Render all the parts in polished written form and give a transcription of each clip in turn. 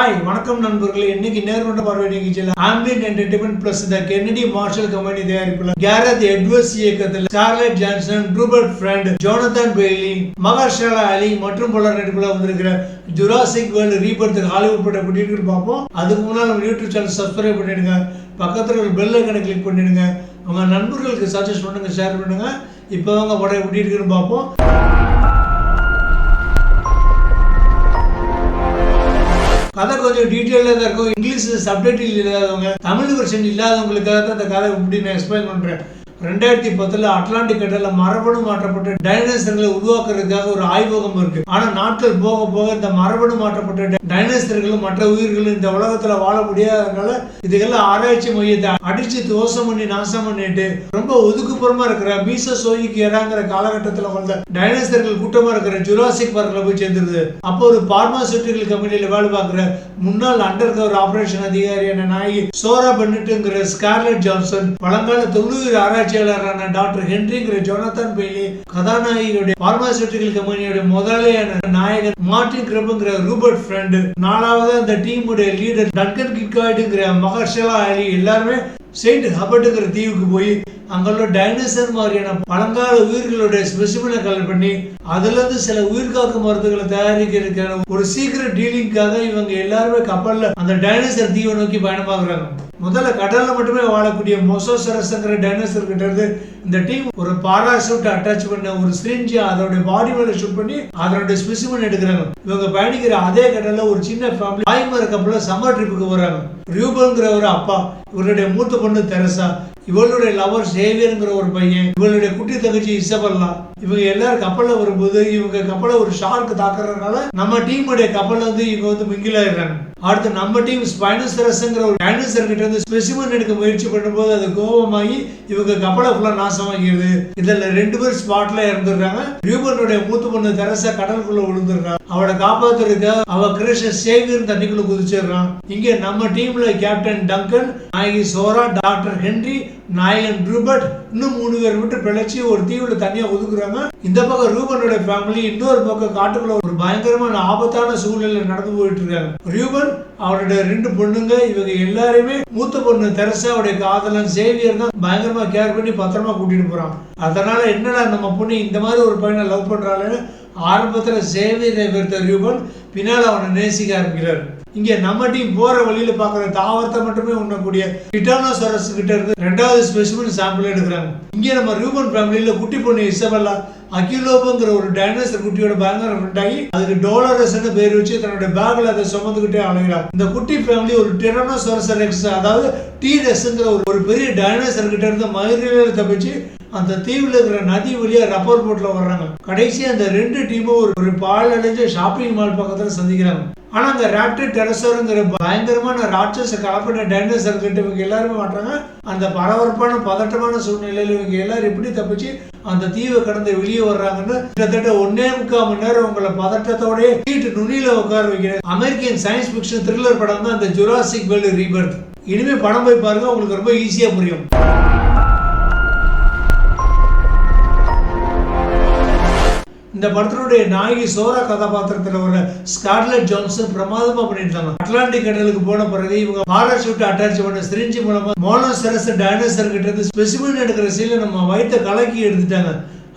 Hi வணக்கம் நண்பர்களே. இன்னைக்கு நேர்கொண்ட பார்வை நிகழ்ச்சியில் ambient entertainment plus the Kennedy Marshall company தயாரிப்புல கேரத் எட்வர்ட்ஸ் இயக்கத்தில் Scarlett Johansson, Rupert Friend, Jonathan Bailey, Mahershala Ali மற்றும் பலர் நடிப்புல வந்திருக்கிற ஜுராசிக் வேர்ல்ட் ரீபர்த் ஹாலிவுட் படம் எப்படி பார்ப்போம். அதுக்கு முன்னால் நம்ம யூடியூப் சேனல் சப்ஸ்கிரைப் பண்ணிடுங்க, பக்கத்தில் ஒரு பெல் ஐக்கனை கிளிக் பண்ணிடுங்க, உங்க நண்பர்களுக்கு சஜஸ்ட் பண்ணுங்க, ஷேர் பண்ணுங்க. இப்போ அவங்க படம் எப்படி இருக்குன்னு பார்ப்போம். கதை கொஞ்சம் டீட்டெயிலாக தான் இருக்கும். இங்கிலீஷ் சப்டைட்டில் இல்லாதவங்க, தமிழ் வெர்ஷன் இல்லாதவங்களுக்காக தான் இந்த கதை எப்படி நான் எக்ஸ்பிளைன் பண்ணுறேன். 2010 அட்லாண்டிக் கடலில் மரபணு மாற்றப்பட்ட டைனோசர்களை உருவாக்குறதுக்காக ஒரு ஆய்வகம் இருக்கு. ஆனா நாட்கள் போக போக இந்த மரபணு மாற்றப்பட்ட டைனோசர்களும் மற்ற உயிர்களும் இந்த உலகத்துல வாழ முடியாதனால இதுக்கெல்லாம் ஆராய்ச்சி மையத்தை அடிச்சு தோசம் பண்ணி நாசம் பண்ணிட்டு ரொம்ப ஒதுக்குப்புறமா இருக்கிற மீசோசோயிக் ஏராங்கிற காலகட்டத்தில் வந்த டைனோசர்கள் கூட்டமா இருக்கிற ஜுராசிக் பார்க்ல போய் சேர்ந்துருது. அப்போ ஒரு பார்மாசூட்டிக்கல் கம்பெனியில வேலை பார்க்குற முன்னாள் அண்டர் கவர் ஆபரேஷன் அதிகாரியான நாயகி சோரா பென்னட்டுங்கிற ஸ்கார்லெட் ஜான்சன், பழங்கால தொழுவீர் ஆராய்ச்சியாளரான டாக்டர் ஹென்ரிங்கிற ஜோனதன் பெய்லி, கதாநாயகியுடைய பார்மாசூட்டிக்கல் கம்பெனியோட முதலாளியான நாயகன் மார்டின் கிரப்ங்கிற ரூபர்ட் ஃப்ரெண்ட், நாலாவது அந்த டீமுடைய லீடர் டங்கன் கிட்காய்டுங்கிற மகர்ஷலா அலி எல்லாருமே செயின்ட் ஹபர்ட்ங்கிற தீவுக்கு போய் அங்குள்ள டைனோசர் மாதிரியான பழங்கால உயிர்களுடைய ஸ்பெசிமனை கலெக்ட் பண்ணி அதுல இருந்து சில உயிர்காக்கும் மருந்துகளை தயாரிக்க இருக்கிற ஒரு சீக்கிரம் டீலிங்காக இவங்க எல்லாருமே கப்பல்ல அந்த டைனோசர் தீவை நோக்கி பயணமாகறாங்க. முதல்ல கடல்ல மட்டுமே வாழக்கூடிய மொசோசரஸ்ங்கிற டைனோசர் கிட்ட இருந்து இந்த டீம் ஒரு பாராசூட் அட்டாச் பண்ண ஒரு சிரிஞ்சு அதோட பாடி மேல ஷூட் பண்ணி அதோட ஸ்பெசிமன் எடுக்கிறாங்க. இவங்க பயணிக்கிற அதே கடல்ல ஒரு சின்ன ஃபேமிலி பாய்மர கப்பல்ல சம்மர் ட்ரிப்புக்கு வர்றாங்க. ரூபன்ங்கிற ஒரு அப்பா, இவருடைய மூத்த பொண்ணு தெரசா, இவளுடைய லவர் சேவியர்ங்கிற ஒரு பையன், இவளுடைய குட்டி தங்கச்சி இசபெல்லா, இவங்க எல்லாரும் கப்பல்ல வரும்போது இவங்க கப்பலை ஒரு ஷார்க் தாக்குறதுனால நம்ம டீமுடைய கப்பல்ல வந்து இவங்க வந்து மிங்கில் ஆயிடுறாங்க. அடுத்து நம்ம டீம் ஸ்பைனோசரஸ்ங்கிற ஒரு டைனோசர் கிட்ட இருந்து ஸ்பெசிமன் எடுக்க முயற்சி பண்ணும்போது அது கோபமாகி இவங்க கப்பலை ஃபுல்லா நாசமாகிறது. இதுல 2 பேர் ஸ்பாட்ல இறந்துடுறாங்க. ரூபனுடைய மூத்த பொண்ணு தெரசா கடலுக்குள்ள விழுந்துடுறான். அவளை காப்பாத்துறதுக்கு அவ கிறிஸ்டியன் சேவியர் தண்ணிக்குள்ள குதிச்சிடுறான். இங்க நம்ம டீம்ல கேப்டன் டங்கன், நாயகி சோரா, டாக்டர் ஹென்றி, நாயகன் ரூபர்ட், இன்னும் 3 பேர் விட்டு பிழைச்சி ஒரு தீவுல தனியா ஒதுக்குறாங்க. இந்த பக்கம் ரூபனோட ஃபேமிலி இன்னொரு பக்கம் காட்டுக்குள்ள ஒரு பயங்கரமான ஆபத்தான சூழ்நிலை நடந்து போயிட்டு இருக்காங்க. ரூபன், அவருடைய 2 பொண்ணுங்க, இவங்க எல்லாருமே மூத்த பொண்ணு தெரசாவுடைய காதலன் சேவியர் தான் பயங்கரமா கேர் பண்ணி பத்திரமா கூட்டிட்டு போறான். அதனால என்னடா நம்ம பொண்ணு இந்த மாதிரி ஒரு பையனை லவ் பண்றாளேன்னு ஆரம்பத்துல சேவியரை வெறுத்த ரூபன் பின்னால அவனை நேசிக்க ஆரம்பிக்கிறார். இங்க நம்ம டீம் போற வழியில பாக்குற தாவரத்தை மட்டுமே உண்ணக்கூடிய டிட்டானோசரஸ் கிட்ட இருந்து 2வது ஸ்பெசிமன் சாம்பிள் எடுக்கிறாங்க. இங்க நம்ம ரூபன் ஃபேமிலியில குட்டி பொண்ணு இசபெல்லா அகிலோபுங்கிற ஒரு டைனோசர் குட்டியோட பயங்கர ஃப்ரெண்ட் ஆகி அதுக்கு டோலரஸ்னு பேர் வச்சு தன்னோட பேக்ல அதை சுமந்துகிட்டே அலைகிறாங்க. இந்த குட்டி ஃபேமிலி ஒரு டிரானோசரஸ் ரெக்ஸ், அதாவது டீரெஸ்ங்கிற ஒரு பெரிய டைனோசர் கிட்ட இருந்து மயிரில தப்பிச்சு அந்த தீவுல இருக்கிற நதி வழியா ரப்பர் போட்ல வர்றாங்க. கடைசி அந்த 2 டீமும் ஒரு பால் அடைஞ்ச ஷாப்பிங் மால் பக்கத்துல சந்திக்கிறாங்க. ஆனா அந்த ராப்டர் டெரசருங்கிற பயங்கரமான ராட்சச கலப்பட டைனோசர் கிட்ட இவங்க எல்லாருமே மாட்டாங்க. அந்த பரபரப்பான பதட்டமான சூழ்நிலையில இவங்க எல்லாரும் எப்படி தப்பிச்சு அந்த தீவை கடந்து வெளியே வர்றாங்கன்னு கிட்டத்தட்ட 1.25 மணி நேரம் உங்களை பதட்டத்தோட சீட்டு நுனியில உட்கார வைக்கிற அமெரிக்கன் சயின்ஸ் பிக்ஷன் த்ரில்லர் படம் தான் இந்த ஜுராசிக் வேர்ல்ட் ரீபர்த். இனிமே படம் போய் பாருங்க, உங்களுக்கு ரொம்ப ஈஸியா புரியும். இந்த படத்தினுடைய நாயகி சோரா கதாபாத்திரத்தில் ஒரு ஸ்கார்லெட் ஜான்சன் பிரமாதமா பண்ணியிருந்தாங்க. அட்லாண்டிக் கடலுக்கு போன பிறகு இவங்க பாராசூட் அட்டாச் பண்ண சிரிஞ்சி மூலமா மோனோசரஸ் டைனோசர் கிட்ட இருந்து ஸ்பெசிமன் எடுக்கிற சீன்ல நம்ம வயிற்ற கலக்கி எடுத்துட்டாங்க.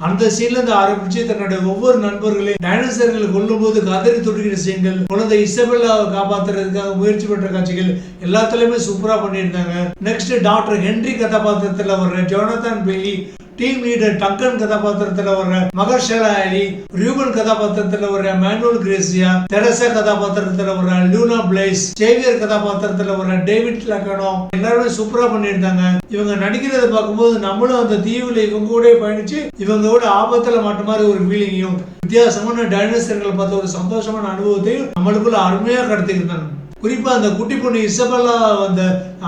அந்த சீன்ல இருந்து ஆரம்பிச்சு தன்னுடைய ஒவ்வொரு நண்பர்களையும் டைனோசர்களை கொல்லும் போது கதறி துடிக்கிற சீன்கள், குழந்தை இசபெல்லாவை காப்பாத்துறதுக்காக முயற்சி பண்ற காட்சிகள் எல்லாத்துலயுமே சூப்பரா பண்ணியிருந்தாங்க. நெக்ஸ்ட் டாக்டர் ஹென்றி கதாபாத்திரத்துல வர்ற Jonathan Bailey, team leader Duncan கதாபாத்திரத்துல வர்ற மகர்ஷலா அலி, ரூபன் கதாபாத்திரத்துல வர்ற மேனுவல் கிரேசியா, தெரசா கதாபாத்திரத்துல வர்ற லூனா பிளேஸ், சேவியர் கதாபாத்திரத்துல வர்ற டேவிட் லக்கனோ எல்லாருமே சூப்பரா பண்ணியிருந்தாங்க. இவங்க நடிக்கிறத பார்க்கும்போது நம்மளும் அந்த தீவுல இவங்க கூட பயணிச்சு இவங்களோட ஆபத்துல மாட்ட மாதிரி ஒரு ஃபீலிங்கையும் வித்தியாசமான டைனோசர்களை பார்த்த ஒரு சந்தோஷமான அனுபவத்தையும் நம்மளுக்குள்ள அருமையா கடத்திருந்தாங்க. குறிப்பா அந்த குட்டி பொண்ணு இசபெல்லா அந்த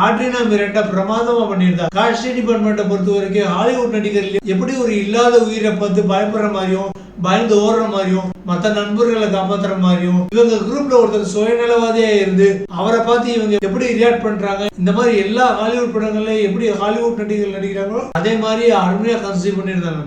ஆட்ரினா மிரண்டா பிரமாதமா பண்ணியிருந்தா. காஸ்டியூம் டிபார்ட்மெண்ட்டை பொறுத்த வரைக்கும் ஹாலிவுட் நடிகர்கள் எப்படி ஒரு இல்லாத உயிரை பார்த்து பயப்படுற மாதிரியும் பயந்து ஓடுற மாதிரியும் மற்ற நண்பர்களை காப்பாத்துற மாதிரியும் இவங்க குரூப்ல ஒருத்தர் சுயநலவாதியா இருந்து அவரை பார்த்து இவங்க எப்படி ரியாக்ட் பண்றாங்க, இந்த மாதிரி எல்லா ஹாலிவுட் படங்கள்ல எப்படி ஹாலிவுட் நடிகர்கள் நடிக்கிறாங்களோ அதே மாதிரி அருமையா கன்சீவ் பண்ணியிருந்தாங்க.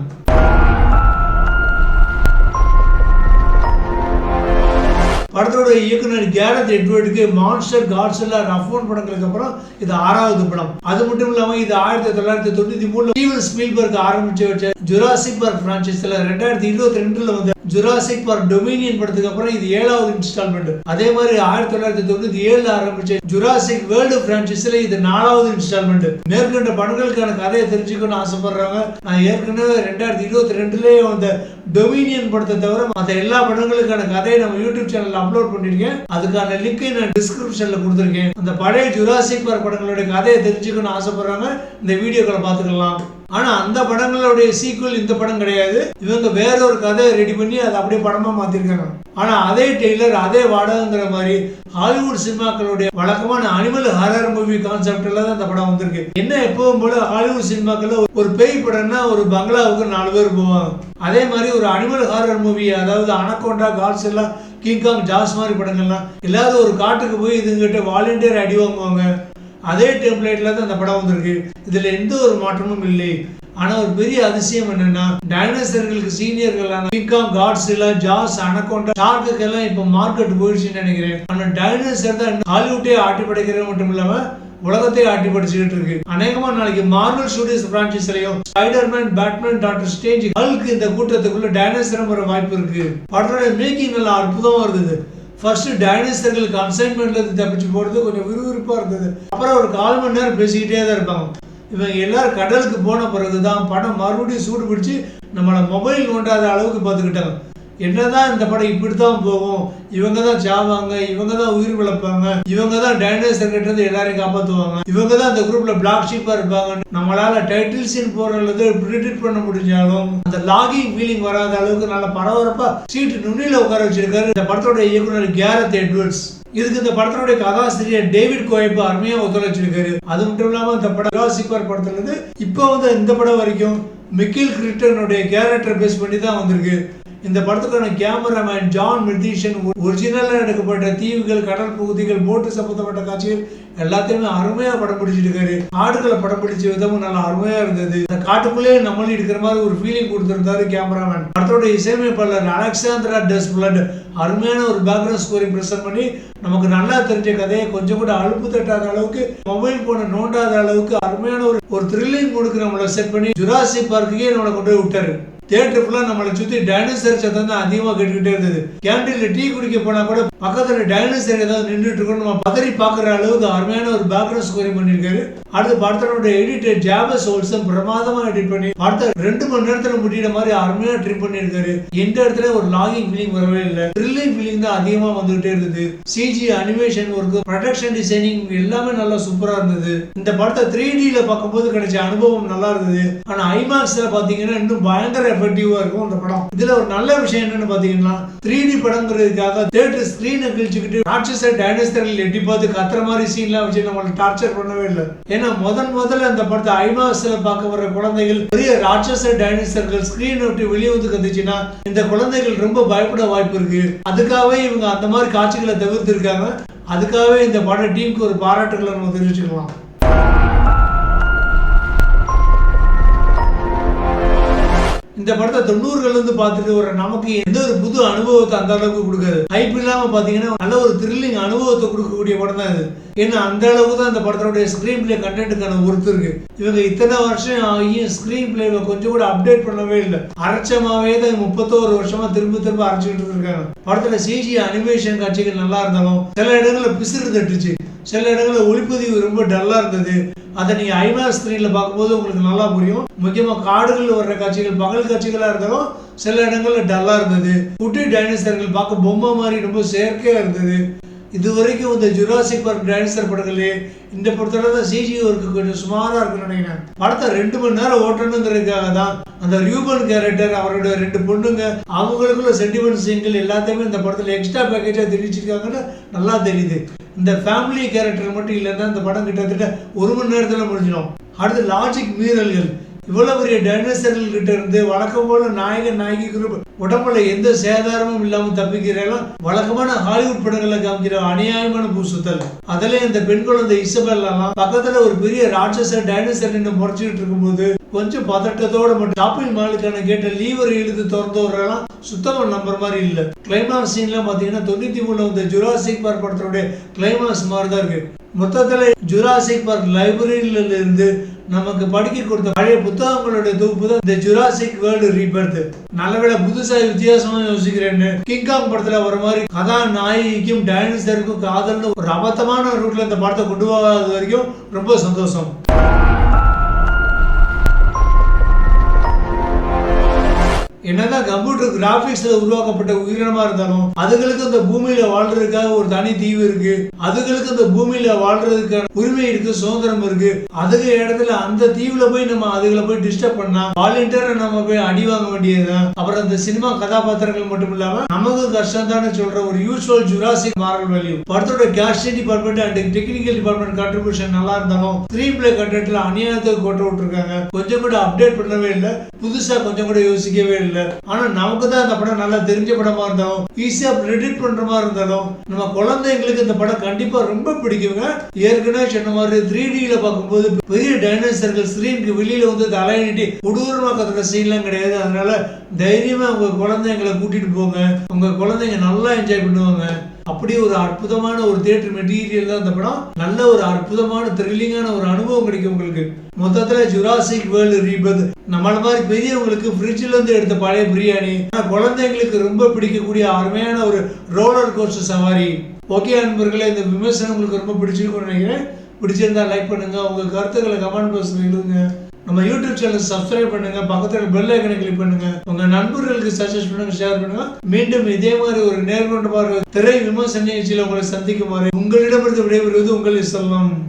படத்தோட இயக்குனர் கேரத் எட்வர்டுக்கு மான்ஸ்டர், காட்ஸில்லா, ரஃபோன் படங்களுக்கு அப்புறம் இது 6வது படம். அது மட்டும் இல்லாம இது 1993 ஸ்டீவன் ஸ்பீல்பர்க் ஆரம்பிச்சு வச்ச ஜுராசிக் பார்க் பிரான்சைஸ்ல 2022ல வந்து ஜுராசிக் பார்க் டொமினியன் படத்துக்கு அப்புறம் இது 7வது இன்ஸ்டால்மெண்ட். அதே மாதிரி 1997 ஆரம்பிச்ச ஜுராசிக் வேர்ல்டு பிரான்சைஸ்ல இது 4வது இன்ஸ்டால்மெண்ட். மேற்கண்ட படங்களுக்கான கதையை தெரிஞ்சுக்கணும்னு ஆசைப்படுறாங்க. நான் ஏற்கனவே 2022லயே வந்த டொமினியன் படத்தை தவிர மற்ற எல்லா படங்களுக்கான கதையை நம்ம யூடியூப் சேனல்ல அப்லோட் பண்ணிருக்கேன். அதுக்கான லிங்கை நான் டிஸ்கிரிப்ஷன்ல கொடுத்துருக்கேன். அந்த பழைய ஜுராசிக் பார்க் படங்களுடைய கதையை தெரிஞ்சுக்கணும்னு ஆசைப்படுறாங்க, இந்த வீடியோக்களை பார்த்துக்கலாம். ஆனா அந்த படங்களுடைய சீக்குவல் இந்த படம் கிடையாது. இவங்க வேற ஒரு கதையை ரெடி பண்ணி அதை அப்படியே படமா மாத்திருக்காங்க. ஆனா அதே டெய்லர், அதே வாடகைங்கிற மாதிரி ஹாலிவுட் சினிமாக்களுடைய வழக்கமான அனிமல் ஹாரர் மூவி கான்செப்ட்ல தான் இந்த படம் வந்திருக்கு. என்ன எப்பவும் போல ஹாலிவுட் சினிமாக்கள்ல ஒரு பேய் படம்னா ஒரு பங்களாவுக்கு 4 பேர் போவாங்க. அதே மாதிரி ஒரு அனிமல் ஹாரர் மூவி, அதாவது அனகோண்டா, காட்ஸில்லா, கிங்காங், ஜாஸ் மாதிரி படங்கள்லாம் எல்லாரும் ஒரு காட்டுக்கு போய் இதுங்கிட்ட வாலண்டியர் அடி வாங்குவாங்க. அதே டெம்ப்ளேட்ல தான் அந்த படம் வந்திருக்கு. இதுல எந்த ஒரு மாற்றமும் இல்லை. ஆனா ஒரு பெரிய அதிசயம் என்னன்னா, டைனோசர்களுக்கு சீனியர்களான கிங்காங், காட்ஸில்லா, ஜாஸ், அனகோண்டா, ஷார்க்கு எல்லாம் இப்ப மார்க்கெட் போயிடுச்சுன்னு நினைக்கிறேன். ஆனா டைனோசர் தான் ஹாலிவுட்டே ஆட்டி படைக்கிறது மட்டும் இல்லாம உலகத்தை ஆட்டி படிச்சுக்கிட்டு இருக்கு. அநேகமா நாளைக்கு மார்வல் ஸ்டுடியோஸ் பிரான்சைஸ்லயும் Spiderman, Batman, doctor strange, Hulk இந்த கூட்டத்துக்குள்ள டைனோசர் வர வாய்ப்பு இருக்கு. படத்தோட மேக்கிங் நல்லா அற்புதமா இருந்தது. ஃபர்ஸ்ட் டைனோசர்களுக்கு அன்சைன்மெண்ட்ல இருந்து தப்பிச்சு போறது கொஞ்சம் விறுவிறுப்பா இருந்தது. அப்புறம் ஒரு 1/4 மணி நேரம் பேசிக்கிட்டே தான் இருப்பாங்க. இவங்க எல்லாரும் கடலுக்கு போன பிறகுதான் படம் மறுபடியும் சூடு பிடிச்சு நம்மளை மொபைல் நோண்டாத அளவுக்கு பார்த்துக்கிட்டாங்க. என்னதான் இந்த படம் இப்படித்தான் போகும், இவங்க தான் சாவாங்க, இவங்க தான் உயிர் விளப்பாங்க, இவங்க தான் டைனோசர் கிட்ட இருந்து எல்லாரையும் காப்பாற்றுவாங்க, இவங்க தான் இந்த குரூப்ல பிளாக் ஷீப்பா இருப்பாங்க. நம்மளால டைட்டில் சீன் போடுறது ப்ரிடிக்ட் பண்ண முடிஞ்சாலும் அந்த லாகிங் ஃபீலிங் வராத அளவுக்கு நல்ல பரபரப்பா சீட்டு நுண்ணில உட்கார வச்சிருக்காரு இந்த படத்தோட இயக்குனர் கேரத் எட்வர்ட்ஸ். இதுக்கு இந்த படத்தினுடைய கதாசிரியர் டேவிட் கோயப் அருமையா ஒத்துழைச்சிருக்காரு. அது மட்டும் இல்லாம இந்த படம் ஜுராசிக் பார்க் படத்துல இருந்து இப்போ வந்து இந்த படம் வரைக்கும் மிக்கேல் கிரிட்டனுடைய கேரக்டர் பேஸ் பண்ணி தான் வந்திருக்கு. இந்த படத்துக்கான கேமராமேன் ஜான் மெர்தீஷன் ஒரிஜினலா எடுக்கப்பட்ட தீவுகள், கடல் பகுதிகள், போட்டு சம்பந்தப்பட்ட காட்சிகள் எல்லாத்தையுமே அருமையா படம் பிடிச்சிட்டு இருக்காரு. ஆடுகளை படம் பிடிச்ச விதமும் நல்லா அருமையா இருந்தது. இந்த காட்டுக்குள்ளேயே நம்மளும் இருக்கிற மாதிரி ஒரு ஃபீலிங் கொடுத்திருந்தாரு கேமராமேன். படத்தோட இசையமைப்பாளர் அலெக்சாந்திரா டெஸ்பிளட் அருமையான ஒரு பேக்ரவுண்ட் ஸ்கோரிங் பிரசன்ட் பண்ணி நமக்கு நல்லா தெரிஞ்ச கதையை கொஞ்சம் கூட அலுப்பு தட்டாத அளவுக்கு, மொபைல் போன நோண்டாத அளவுக்கு அருமையான ஒரு த்ரில்லிங் மூடுக்கு நம்மளை செட் பண்ணி ஜுராசிக் பார்க்குக்கே நம்மளை கொண்டு போய் விட்டாரு. தியேட்டர் ஃபுல்லா நம்மளை சுத்தி டைனோசர் சத்தம் தான் அதிகமா கேட்டுக்கிட்டே இருந்தது. கேண்டீன்ல டீ குடிக்க போனா கூட பக்கத்துல டைனோசர் ஏதாவது நின்றுட்டு இருக்கணும் நம்ம பதறி பாக்குற அளவுக்கு அருமையான ஒரு பேக்ரவுண்ட் ஸ்கோரிங் பண்ணிருக்காரு. அடுத்து படத்தோட எடிட்டர் ஜாபஸ் ஓல்சன் பிரமாதமா எடிட் பண்ணி படத்தை 2 மணி நேரத்துல முடிகிற மாதிரி அருமையா ட்ரிம் பண்ணிருக்காரு. எந்த இடத்துல ஒரு லாகிங் ஃபீலிங் வரவே இல்லை, த்ரில்லிங் ஃபீலிங் தான் அதிகமா வந்துகிட்டே இருந்தது. CG, animation work, production designing எல்லாமே நல்லா சூப்பரா இருந்தது. இந்த படத்தை 3Dல பார்க்கும்போது கிடைச்ச அனுபவம் நல்லா இருந்தது. ஆனா ஐமாக்ஸ்ல பாத்தீங்கன்னா இன்னும் பயங்கர எஃபெக்டிவா இருக்கும் இந்த படம். இதுல ஒரு நல்ல விஷயம் என்னன்னு பாத்தீங்கன்னா, 3D படங்கிறதுக்காக தியேட்டர் ஸ்கிரீனை கிழிச்சுக்கிட்டு ராட்சச டைனோசர்கள் எட்டி பார்த்து கத்துற மாதிரி சீன்லாம் வச்சு நம்மளை டார்ச்சர் பண்ணவே இல்லை. ஏன்னா முதல்ல அந்த படத்தை ஐமாக்ஸ்ல பார்க்க வர்ற குழந்தைகள் பெரிய ராட்சச டைனோசர்கள் ஸ்கிரீனை விட்டு வெளியே வந்து கத்துச்சுன்னா இந்த குழந்தைகள் ரொம்ப பயப்பட வாய்ப்பு இருக்கு. அதுக்காகவே இவங்க அந்த மாதிரி காட்சிகளை தவிர்த்து இருக்காங்க. அதுக்காகவே இந்த பட டீமுக்கு ஒரு பாராட்டுகளை நம்ம தெரிவிச்சுக்கலாம். இந்த படத்தை 90கள் இருந்து பார்த்துட்டு வர நமக்கு எந்த ஒரு புது அனுபவத்தை அந்த அளவுக்கு கொடுக்காது. ஹைப் இல்லாம பாத்தீங்கன்னா நல்ல ஒரு த்ரில்லிங் அனுபவத்தை கொடுக்கக்கூடிய படம் தான் இது. ஏன்னா அந்த அளவுக்கு தான் இந்த படத்தோட ஸ்கிரீன் பிளே கண்டென்ட்டுக்கான ஒர்த்து இருக்கு. இவங்க இத்தனை வருஷம் ஆகியும் ஸ்கிரீன் பிளேவை கொஞ்சம் கூட அப்டேட் பண்ணவே இல்லை. அரைச்சமாவே தான் 31 வருஷமா திரும்ப அரைச்சிட்டு இருக்காங்க. படத்துல சிஜி, அனிமேஷன் காட்சிகள் நல்லா இருந்தாலும் சில இடங்கள்ல பிசுறு தட்டுச்சு, சில இடங்கள்ல ஒளிப்பதிவு ரொம்ப டல்லா இருந்தது. அதை நீங்க ஐமாக்ஸ் ஸ்கிரீன்ல பார்க்கும்போது உங்களுக்கு நல்லா புரியும். முக்கியமா காடுகள் வர்ற காட்சிகள் பகல் காட்சிகளா இருந்தாலும் சில இடங்கள்ல டல்லா இருந்தது. குட்டி டைனோசர்கள் பார்க்க பொம்மை மாதிரி ரொம்ப செயற்கையா இருந்தது. இது வரைக்கும் இந்த ஜுராசிக் பார்க் டைனோசர் படங்களே இந்த படத்தோட தான் சிஜி ஒர்க்கு கொஞ்சம் சுமாரா இருக்குன்னு நினைக்கிறேன். படத்தை 2 மணி நேரம் ஓட்டணுங்கிறதுக்காக தான் அந்த ரியூபன் கேரக்டர், அவரோட 2 பொண்ணுங்க, அவங்களுக்குள்ள சென்டிமெண்ட் சீன்கள் எல்லாத்தையுமே இந்த படத்துல எக்ஸ்ட்ரா பேக்கேஜா தெரிவிச்சிருக்காங்கன்னு நல்லா தெரியுது. இந்த ஃபேமிலி கேரக்டர் மட்டும் இல்லைன்னா இந்த படம் கிட்டத்தட்ட 1 மணி நேரத்துல முடிஞ்சிடும். அடுத்து லாஜிக் மீறல்கள். இவ்வளவு பெரிய டைனோசர்கள் கிட்ட இருந்து வழக்கம் போல நாயகன் நாயகி குரூப் உடம்புல எந்த சேதாரமும் இல்லாம தப்பிக்கிறேன் வழக்கமான ஹாலிவுட் படங்களை காமிக்கிற அநியாயமான பூசுத்தல். அதுல இந்த பெண் குழந்தை இசபெல்லாம் பக்கத்துல ஒரு பெரிய ராட்சச டைனோசர் முறைச்சிட்டு இருக்கும்போது கொஞ்சம் பதட்டத்தோட மட்டும் ஷாப்பிங் மாலுக்கான கேட்ட லீவர் இழுத்து திறந்து விடுறதெல்லாம் சுத்தமா நம்புற மாதிரி இல்ல. கிளைமாக்ஸ் சீன்லாம் பாத்தீங்கன்னா 93 வந்த ஜுராசிக் பார்க் படத்தோட கிளைமாக்ஸ் மாதிரி தான் இருக்கு. மொத்தத்துல ஜுராசிக் பார்க் லைப்ரரியில இருந்து நமக்கு படிக்க கொடுத்த பழைய புத்தகங்களோட தொகுப்பு தான் இந்த ஜுராசிக் வேர்ல்டு ரீபர்த். நல்லவேளை புதுசா வித்தியாசமா யோசிக்கிறேன்னு கிங்காங் படத்துல வர மாதிரி கதாநாயகிக்கும் டைனோசருக்கும் காதல்னு ஒரு அபத்தமான ரூட்ல இந்த படத்தை கொண்டு போகாத வரைக்கும் ரொம்ப சந்தோஷம். என்னதான் கம்ப்யூட்டர் கிராபிக்ஸ்ல உருவாக்கப்பட்ட உயிரினமா இருந்தாலும் அதுகளுக்கு இந்த பூமியில வாழ்றதுக்காக ஒரு தனி தீவு இருக்கு. அதுகளுக்கு இந்த பூமியில வாழ்றதுக்கான உரிமை இருக்கு, சுதந்திரம் இருக்கு. அதுக்கு இடத்துல அந்த தீவுல போய் நம்ம அதுகளை போய் டிஸ்டர்ப் பண்ணா வாலண்டியரா நம்ம போய் அடி வாங்க வேண்டியதுதான். அப்புறம் அந்த சினிமா கதாபாத்திரங்கள் மட்டும் இல்லாம நமக்கு கஷ்டம் தானே சொல்ற ஒரு யூஸ்வல் ஜுராசிக் மாரல் வேல்யூ. படத்தோட casting department and technical department contribution நல்லா இருந்தாலும் ஸ்கிரீன் பிளே கண்டென்ட்ல அநியாயத்துக்கு கொண்டு விட்டுருக்காங்க. கொஞ்சம் கூட அப்டேட் பண்ணவே இல்லை, புதுசா கொஞ்சம் கூட யோசிக்கவே இல்லை. ஆனா நமக்கு தான் இந்த படம் நல்லா தெரிஞ்ச படமா இருந்தாலும் ஈஸியா ப்ரெடிக்ட் பண்ற மாதிரி இருந்தாலும் நம்ம குழந்தைங்களுக்கு இந்த படம் கண்டிப்பா ரொம்ப பிடிக்குங்க. ஏற்கனவே சொன்ன மாதிரி 3Dல பார்க்கும்போது பெரிய டைனோசர்கள் ஸ்கிரீனுக்கு வெளியில வந்து தலையிட்டு கொடூரமா கத்துற சீன்லாம் கிடையாது. அதனால தைரியமா உங்க குழந்தைங்களை கூட்டிட்டு போங்க, உங்க குழந்தைங்க நல்லா என்ஜாய் பண்ணுவாங்க. அப்படி ஒரு அற்புதமான ஒரு தியேட்டர் மெட்டீரியல் தான் இந்த படம். நல்ல ஒரு அற்புதமான த்ரில்லிங்கான ஒரு அனுபவம் கிடைக்கும் உங்களுக்கு. மொத்தத்துல ஜுராசிக் வேர்ல்டு ரீபர்த் நம்மள மாதிரி பெரியவங்களுக்கு ஃப்ரிட்ஜ்ல இருந்து எடுத்த பழைய பிரியாணி, குழந்தைங்களுக்கு ரொம்ப பிடிக்கக்கூடிய அருமையான ஒரு ரோலர் கோஸ்டர் சவாரி. ஓகே நண்பர்களே, இந்த விமர்சனம் உங்களுக்கு ரொம்ப பிடிச்சிருக்கும்னு நினைக்கிறேன். பிடிச்சிருந்தா லைக் பண்ணுங்க, உங்க கருத்துக்களை கமெண்ட் பாக்ஸ்ல எழுதுங்க. நம்ம யூடியூப் சேனல் சப்ஸ்கிரைப் பண்ணுங்க, பக்கத்துல பெல் ஐக்கனை கிளிக் பண்ணுங்க, உங்க நண்பர்களுக்கு சஜஸ்ட் பண்ணுங்க, ஷேர் பண்ணுங்க. மீண்டும் இதே மாதிரி ஒரு நேர்கொண்ட பார்வை திரை விமர்சன நிகழ்ச்சியில் உங்களை சந்திக்குமாறு உங்களிடமிருந்து விடைபெறுவது உங்கள் இஸ்லாம்.